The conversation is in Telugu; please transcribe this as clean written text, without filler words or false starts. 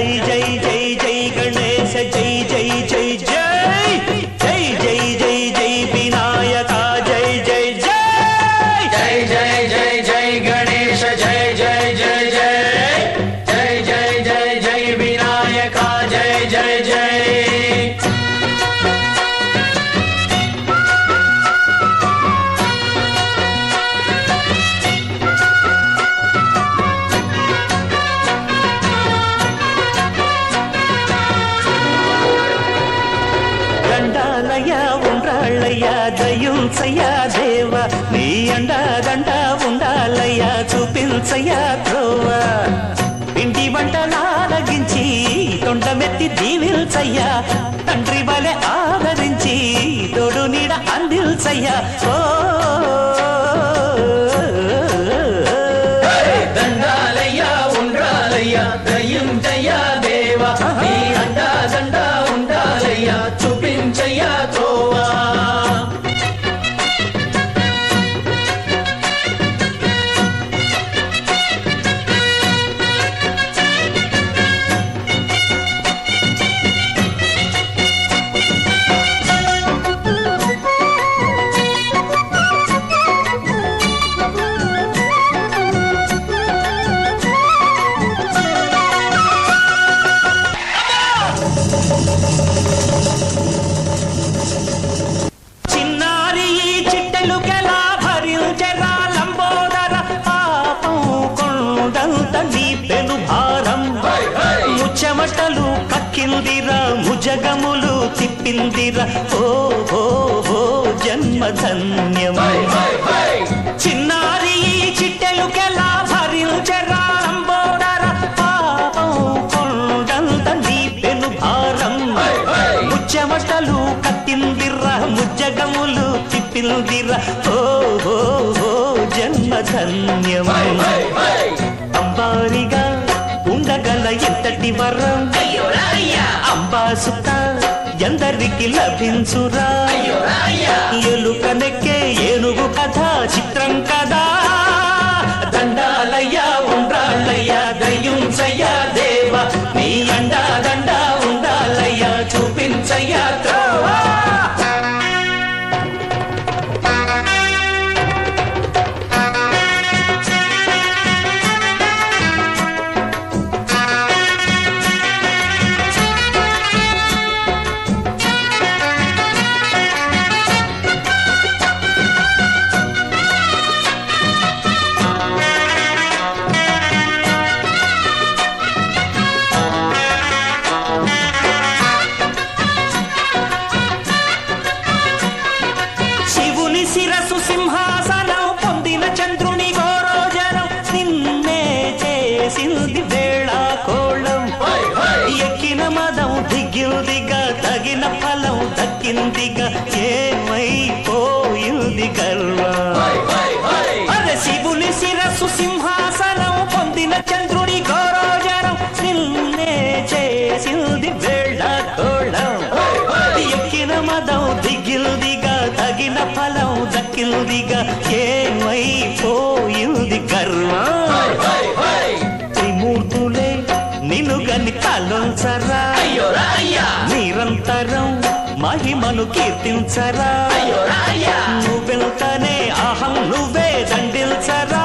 జై జై జై జై గణేశ జై జై జై జై జై జై జై జై వినాయక జై జై జై జై జై జై జై గణేశ జై జై జై జై జై జై జై జై వినాయక జై జై జై దయుంచయ్యా దేవ నీ అండా దండ ఉండాలయ్యా చూపించయ్యా త్రోవ ఇంటి వంటలారగించి తొండమెత్తి దీవిల్చయ్యా తండ్రి వలె ఆదరించి తోడు నీడ అందిల్చయ్యా ఓ దండాలయ్యా ఉండాలయ్యా దయుంచయ్యా దేవ నీ అండా దండ ఉండాలయ్యా చూపించయ్యా త్రోవా చెమటలు కక్కిందిరా ముజగములు తిప్పిందిరా ఓ ఓ ఓ జన్మధన్యం చిన్నారి చిట్టెలుకెలా భరించరా లంబోదర పాపం కొండంత నీ పెను భారం ముచ్చెమటలు కత్తిందిరా ముజగములు తిప్పిందిరా ఓ ఓ ఓ జన్మధన్యం అంబారిగా ఉండగల ఎంతటి వరం అంబాసుత ఎందరికి లభించురా ఎలుక నెక్కే ఏనుగు కథ చిత్రం కదా దండాలయ్యా ఉండాలయ్యా దయుంచయ్యా దేవ నీ అండా దండ ఉండాలయ్యా చూపించయ్యా త్రోవా శిరసు సింహాసనం పొందిన చంద్రుని గోరోజనం నిన్నే చేసింది వేళ కోళం ఎక్కిన మదం దిగ్గిందిగా తగిన ఫలం దక్కిందిగా ఏమైపోయింది గర్వం అరే శివుని శిరసు సింహాసనం పొందిన చంద్రుని గోరోజనం నిన్నే చేసింది వేళ కోళం ఎక్కిన మదం దిగ్గిందిగా తగిన ఫలం దక్కిందిగా ఏమైపోయింది గర్వం త్రిమూర్తులే నిన్ను గని తలొంచరా నిరంతరం మహిమను కీర్తించరా నువ్వెంతనే అహం నువ్వే దండిల్చరా